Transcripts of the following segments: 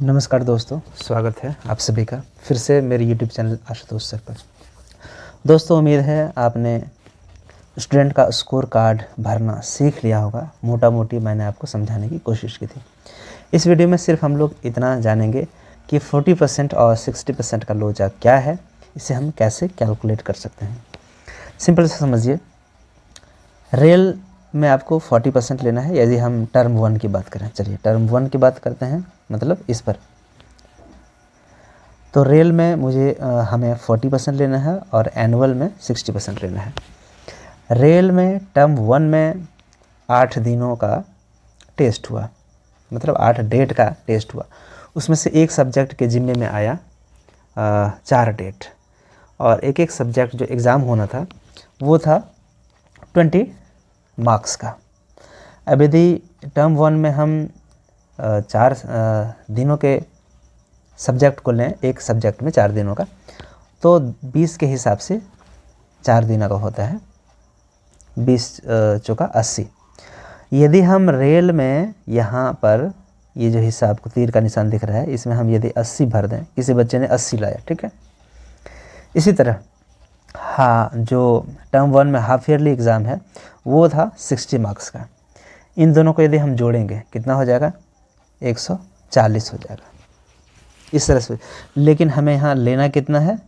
नमस्कार दोस्तों, स्वागत है आप सभी का फिर से मेरे YouTube चैनल आशुतोष सर पर। दोस्तों, उम्मीद है आपने स्टूडेंट का स्कोर कार्ड भरना सीख लिया होगा। मोटा मोटी मैंने आपको समझाने की कोशिश की थी। इस वीडियो में सिर्फ हम लोग इतना जानेंगे कि 40% और 60% का लोचा क्या है, इसे हम कैसे कैलकुलेट कर सकते हैं। सिंपल से समझिए, रेल में आपको 40% लेना है यदि हम टर्म 1 की बात करें। चलिए टर्म 1 की बात करते हैं, मतलब इस पर। तो रेल में हमें 40% लेना है और एनुअल में 60% लेना है। रेल में टर्म 1 में 8 दिनों का टेस्ट हुआ, मतलब 8 डेट का टेस्ट हुआ। उसमें से एक सब्जेक्ट के जिम्मे में आया 4 डेट, और एक एक सब्जेक्ट जो एग्ज़ाम होना था वो था 20 मार्क्स का। अब यदि टर्म 1 में हम 4 दिनों के सब्जेक्ट को लें, एक सब्जेक्ट में 4 दिनों का, तो 20 के हिसाब से 4 दिनों का होता है 20 चौका 80। यदि हम रेल में यहाँ पर ये जो हिसाब को तीर का निशान दिख रहा है, इसमें हम यदि 80 भर दें, किसी बच्चे ने 80 लाया, ठीक है। इसी तरह जो टर्म 1 में हाफ ईयरली एग्ज़ाम है वो था 60 मार्क्स का। इन दोनों को यदि हम जोड़ेंगे कितना हो जाएगा, 140 हो जाएगा, इस तरह से। लेकिन हमें यहाँ लेना कितना है,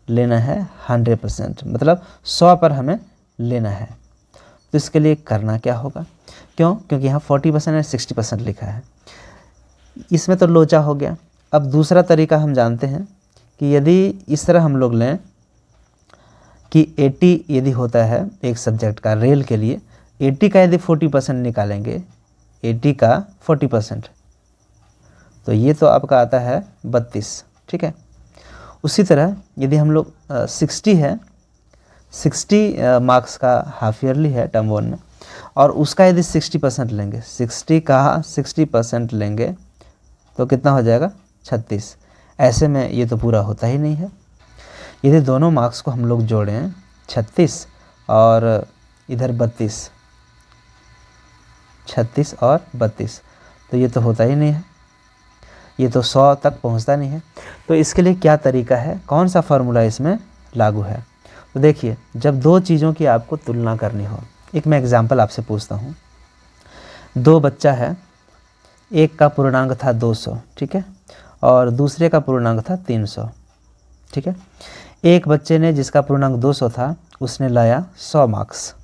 लेना है 100%, मतलब 100 पर हमें लेना है। तो इसके लिए करना क्या होगा, क्योंकि यहाँ 40% और 60% लिखा है। इसमें तो लोचा हो गया। अब दूसरा तरीका हम जानते हैं कि यदि इस तरह हम लोग लें कि 80 यदि होता है एक सब्जेक्ट का रेल के लिए, 80 का यदि 40% निकालेंगे, 80 का 40%, तो ये तो आपका आता है 32, ठीक है। उसी तरह यदि हम लोग 60 है, 60 मार्क्स का हाफ ईयरली है टर्म 1 में, और उसका यदि 60% लेंगे, 60 का 60% लेंगे तो कितना हो जाएगा, 36। ऐसे में ये तो पूरा होता ही नहीं है। यदि दोनों मार्क्स को हम लोग जोड़ें, 36 और इधर 32, 36 और 32, तो ये तो होता ही नहीं है, ये तो 100 तक पहुंचता नहीं है। तो इसके लिए क्या तरीका है, कौन सा फार्मूला इसमें लागू है। तो देखिए, जब दो चीज़ों की आपको तुलना करनी हो, एक मैं एग्जांपल आपसे पूछता हूँ। दो बच्चा है, एक का पूर्णांक था 200, ठीक है, और दूसरे का पूर्णांक था 300, ठीक है। एक बच्चे ने जिसका पूर्णांक 200 था उसने लाया 100 मार्क्स।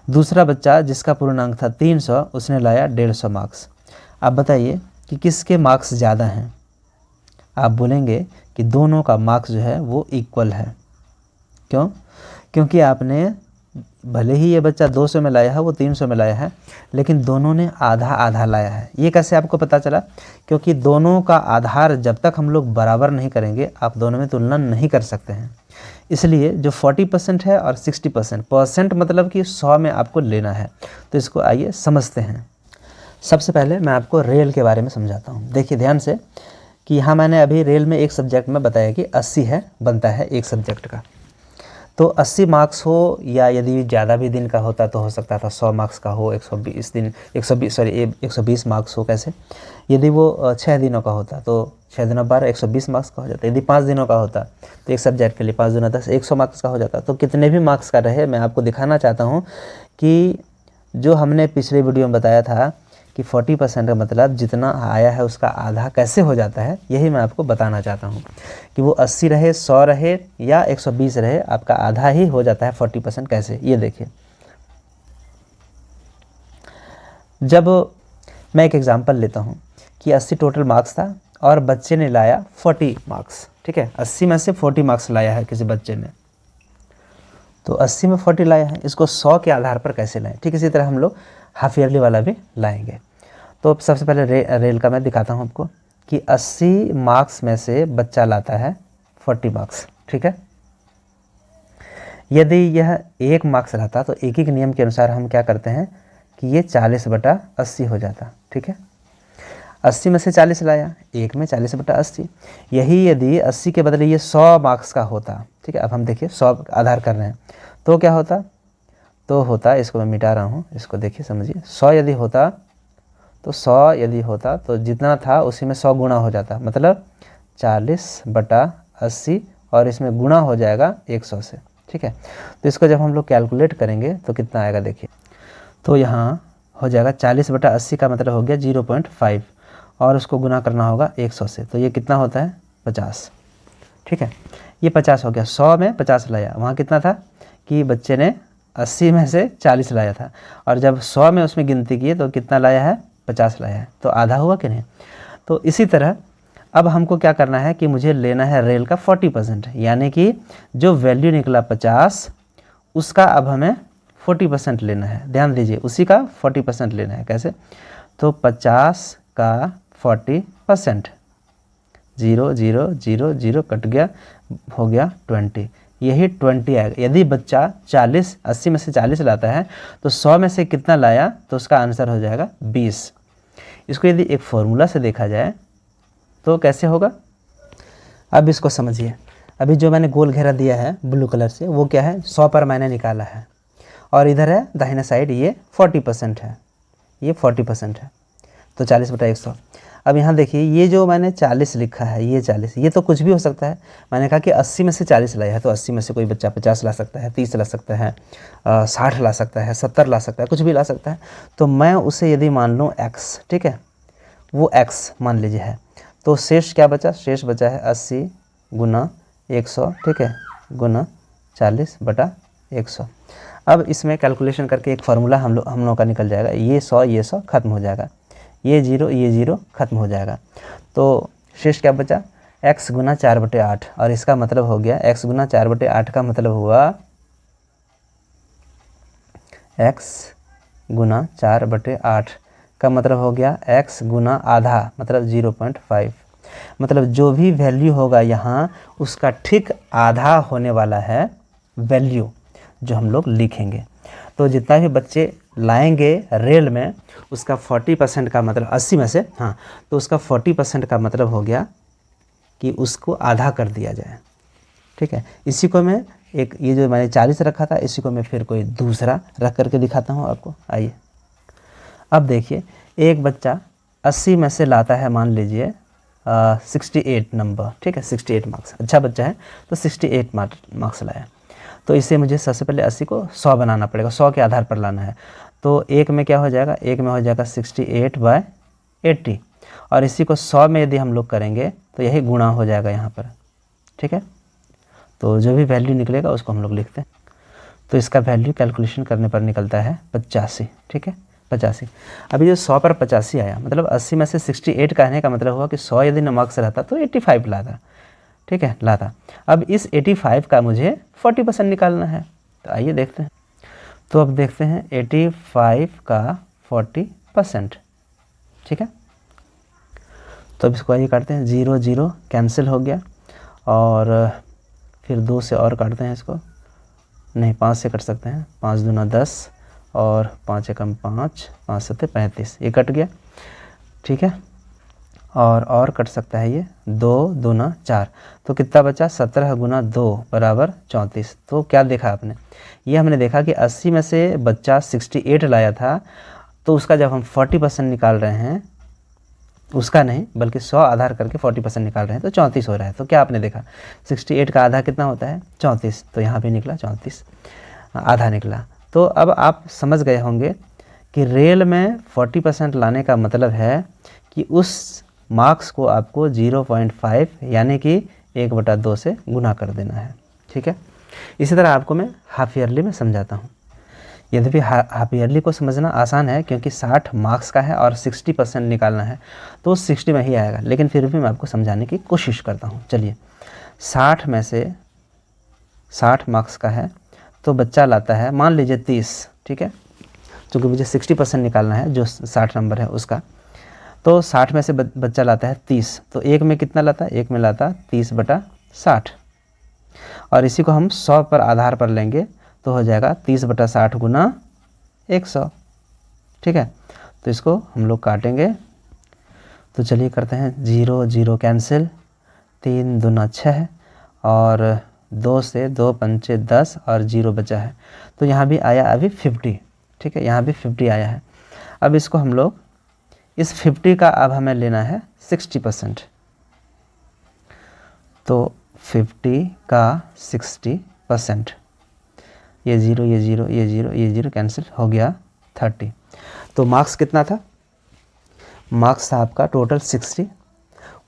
दूसरा बच्चा जिसका पूर्णांक था 300 उसने लाया 150 मार्क्स। आप बताइए कि किसके मार्क्स ज़्यादा हैं। आप बोलेंगे कि दोनों का मार्क्स जो है वो इक्वल है। क्यों? क्योंकि आपने, भले ही ये बच्चा 200 में लाया है, वो 300 में लाया है, लेकिन दोनों ने आधा आधा लाया है। ये कैसे आपको पता चला? क्योंकि दोनों का आधार जब तक हम लोग बराबर नहीं करेंगे, आप दोनों में तुलना नहीं कर सकते हैं। इसलिए जो 40% है और 60% मतलब कि 100 में आपको लेना है। तो इसको आइए समझते हैं। सबसे पहले मैं आपको रेल के बारे में समझाता हूँ। देखिए ध्यान से कि यहाँ मैंने अभी रेल में एक सब्जेक्ट में बताया कि 80 है बनता है एक सब्जेक्ट का। तो 80 मार्क्स हो, या यदि ज़्यादा भी दिन का होता तो हो सकता था 100 मार्क्स का हो, 120 मार्क्स हो। कैसे? यदि वो 6 दिनों का होता तो 6 दिनों 12, 120 मार्क्स का हो जाता। यदि 5 दिनों का होता तो एक सब्जेक्ट के लिए 5 दूना 10, 100 मार्क्स का हो जाता। तो कितने भी मार्क्स का रहे, मैं आपको दिखाना चाहता हूँ कि जो हमने पिछले वीडियो में बताया था कि 40% का मतलब जितना आया है उसका आधा कैसे हो जाता है, यही मैं आपको बताना चाहता हूँ कि वो 80 रहे, 100 रहे या 120 रहे, आपका आधा ही हो जाता है 40%। कैसे, ये देखिए। जब मैं एक एग्जांपल लेता हूँ कि 80 टोटल मार्क्स था और बच्चे ने लाया 40 मार्क्स, ठीक है। 80 में से 40 मार्क्स लाया है किसी बच्चे ने, तो 80 में 40 लाया है, इसको 100 के आधार पर कैसे लाएं। ठीक इसी तरह हम लोग हाफ ईयरली वाला भी लाएंगे। तो सबसे पहले रेल का मैं दिखाता हूँ आपको कि 80 मार्क्स में से बच्चा लाता है 40 मार्क्स, ठीक है। यदि यह 1 मार्क्स रहता तो एक ही नियम के अनुसार हम क्या करते हैं कि ये 40/80 हो जाता, ठीक है। 80 में से 40 लाया, एक में 40/80। यही यदि 80 के बदले ये 100 मार्क्स का होता, ठीक है। अब हम देखिए 100 आधार कर रहे हैं तो क्या होता, तो होता, इसको मैं मिटा रहा हूँ, इसको देखिए समझिए। 100 यदि होता तो 100 यदि होता तो जितना था उसी में 100 गुणा हो जाता, मतलब 40/80 और इसमें गुणा हो जाएगा 100 से। ठीक है, तो इसको जब हम लोग कैलकुलेट करेंगे तो कितना आएगा देखिए, तो यहाँ हो जाएगा 40/80 का मतलब हो गया 0.5 और उसको गुना करना होगा 100 से, तो ये कितना होता है 50। ठीक है, ये 50 हो गया। 100 में 50 लाया, वहाँ कितना था कि बच्चे ने 80 में से 40 लाया था, और जब 100 में उसमें गिनती की तो कितना लाया है 50 लाया है, तो आधा हुआ कि नहीं। तो इसी तरह अब हमको क्या करना है कि मुझे लेना है रेल का 40%, यानी कि जो वैल्यू निकला 50 उसका अब हमें 40% लेना है। ध्यान दीजिए, उसी का 40% लेना है। कैसे, तो 50 का 40%, 0 0 0 0 कट गया, हो गया 20, यही 20 आएगा। यदि बच्चा 80 में से 40 लाता है तो 100 में से कितना लाया, तो उसका आंसर हो जाएगा 20। इसको यदि एक फॉर्मूला से देखा जाए तो कैसे होगा, अब इसको समझिए। अभी जो मैंने गोल घेरा दिया है ब्लू कलर से, वो क्या है, 100 पर मैंने निकाला है, और इधर है दाहिने साइड ये 40% है, ये 40% है, तो 40/100। अब यहाँ देखिए, ये जो मैंने 40 लिखा है, ये 40, ये तो कुछ भी हो सकता है। मैंने कहा कि 80 में से 40 लाया है, तो 80 में से कोई बच्चा 50 ला सकता है, 30 ला सकता है, 60 ला सकता है, 70 ला सकता है, कुछ भी ला सकता है। तो मैं उसे यदि मान लूँ x, ठीक है, वो x मान लीजिए है, तो शेष क्या बचा, शेष बचा है 80 गुना 100, ठीक है, गुना 40/100। अब इसमें कैलकुलेशन करके एक फार्मूला हम लोग का निकल जाएगा। ये 100 खत्म हो जाएगा, ये 0 खत्म हो जाएगा, तो शेष क्या बचा, x गुना 4/8, और इसका मतलब हो गया x गुना 4/8 का मतलब हुआ x गुना 4/8 का मतलब हो गया x गुना आधा, मतलब 0.5। मतलब जो भी वैल्यू होगा यहाँ, उसका ठीक आधा होने वाला है वैल्यू जो हम लोग लिखेंगे। तो जितना भी बच्चे लाएंगे रेल में, उसका 40% का मतलब 80 में से, हाँ, तो उसका 40% का मतलब हो गया कि उसको आधा कर दिया जाए। ठीक है, इसी को मैं एक, ये जो मैंने 40 रखा था, इसी को मैं फिर कोई दूसरा रख करके दिखाता हूँ आपको। आइए, अब देखिए, एक बच्चा 80 में से लाता है, मान लीजिए 68 नंबर, ठीक है, 68 मार्क्स, अच्छा बच्चा है, तो 68 मार्क्स लाया। तो इसे मुझे सबसे पहले 80 को 100 बनाना पड़ेगा, 100 के आधार पर लाना है। तो एक में क्या हो जाएगा, एक में हो जाएगा 68/80, और इसी को 100 में यदि हम लोग करेंगे तो यही गुणा हो जाएगा यहाँ पर। ठीक है, तो जो भी वैल्यू निकलेगा उसको हम लोग लिखते हैं। तो इसका वैल्यू कैलकुलेशन करने पर निकलता है 85। ठीक है, 85। अभी जो 100 पर 85 आया, मतलब 80 में से 68 कहने का मतलब हुआ कि 100 यदि मार्क्स रहता तो 85 लाता। ठीक है, लाता। अब इस 85 का मुझे 40% निकालना है, तो आइए देखते हैं। तो अब देखते हैं 85 का 40%। ठीक है, तो अब इसको आइए काटते हैं, 0 0 कैंसिल हो गया, और फिर 2 से और काटते हैं इसको, नहीं 5 से कट सकते हैं, 5 दूना 10 और 5 एकम 5, 5 सत्ते 35, ये कट गया। ठीक है, और कट सकता है ये, 2 दूना 4, तो कितना बचा, 17 गुना 2 बराबर 34। तो क्या देखा आपने, ये हमने देखा कि 80 में से बच्चा 68 लाया था, तो उसका जब हम 40% निकाल रहे हैं, उसका नहीं बल्कि 100 आधार करके 40% निकाल रहे हैं, तो 34 हो रहा है। तो क्या आपने देखा, 68 का आधा कितना होता है, 34, तो यहाँ भी निकला 34, आधा निकला। तो अब आप समझ गए होंगे कि रेल में 40% लाने का मतलब है कि उस मार्क्स को आपको 0.5 यानी कि 1/2 से गुना कर देना है। ठीक है, इसी तरह आपको मैं हाफ ईयरली में समझाता हूँ। यद्यपि हाफ ईयरली को समझना आसान है, क्योंकि 60 मार्क्स का है और 60% निकालना है, तो 60 में ही आएगा, लेकिन फिर भी मैं आपको समझाने की कोशिश करता हूँ। चलिए, 60 में से 60 मार्क्स का है, तो बच्चा लाता है मान लीजिए 30। ठीक है, क्योंकि मुझे 60% निकालना है, जो 60 नंबर है उसका, तो 60 में से बच्चा लाता है 30, तो एक में कितना लाता है, एक में लाता 30/60, और इसी को हम 100 पर आधार पर लेंगे, तो हो जाएगा 30/60 गुना 100। ठीक है, तो इसको हम लोग काटेंगे, तो चलिए करते हैं, 0 0 कैंसिल, 3 दूना 6, और 2 से 2 पंचे 10, और 0 बचा है, तो यहाँ भी आया अभी 50। ठीक है, यहाँ भी 50 आया है। अब इसको हम लोग इस 50 का अब हमें लेना है 60%। तो 50 का 60%, ये 0 ये 0 ये 0 ये 0 कैंसिल हो गया 30। तो मार्क्स कितना था? मार्क्स था आपका टोटल 60,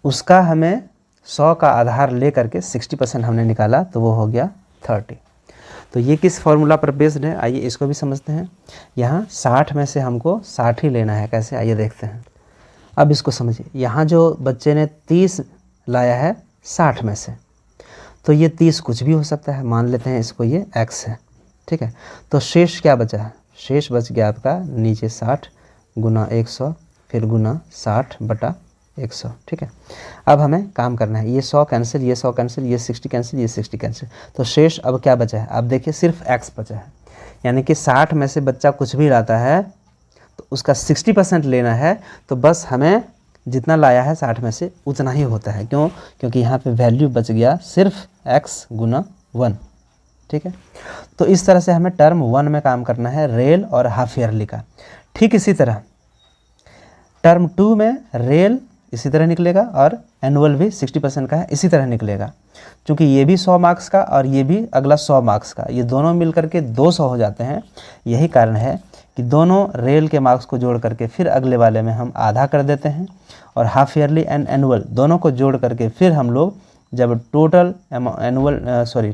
उसका हमें 100 का आधार ले करके 60% हमने निकाला, तो वो हो गया 30। तो ये किस फॉर्मूला पर बेस्ड है, आइए इसको भी समझते हैं। यहाँ 60 में से हमको 60 ही लेना है, कैसे, आइए देखते हैं। अब इसको समझिए, यहाँ जो बच्चे ने 30 लाया है 60 में से, तो ये 30 कुछ भी हो सकता है, मान लेते हैं इसको ये x है, ठीक है। तो शेष क्या बचा है? शेष बच गया आपका नीचे 60 गुना 100 फिर गुना 60/100, ठीक है। अब हमें काम करना है, ये 100 कैंसिल, ये 100 कैंसिल, ये 60 कैंसिल, ये 60 कैंसिल, तो शेष अब क्या बचा है? अब देखिए सिर्फ x बचा है, यानी कि 60 में से बच्चा कुछ भी लाता है तो उसका 60% लेना है। तो बस हमें जितना लाया है 60 में से उतना ही होता है। क्यों? क्योंकि यहाँ पे वैल्यू बच गया सिर्फ x गुना 1, ठीक है। तो इस तरह से हमें टर्म 1 में काम करना है, रेल और हाफ ईयरली का। ठीक इसी तरह टर्म 2 में रेल इसी तरह निकलेगा और एनुअल भी 60% का है, इसी तरह निकलेगा। क्योंकि ये भी 100 मार्क्स का और ये भी अगला 100 मार्क्स का, ये दोनों मिल करके 200 हो जाते हैं। यही कारण है कि दोनों रेल के मार्क्स को जोड़ करके फिर अगले वाले में हम आधा कर देते हैं, और हाफ ईयरली एंड एनुअल दोनों को जोड़ करके फिर हम लोग जब टोटल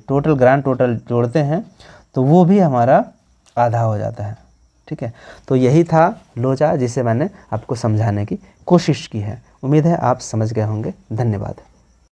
टोटल ग्रांड टोटल जोड़ते हैं तो वो भी हमारा आधा हो जाता है, ठीक है। तो यही था लोचा, जिसे मैंने आपको समझाने की कोशिश की है। उम्मीद है आप समझ गए होंगे। धन्यवाद।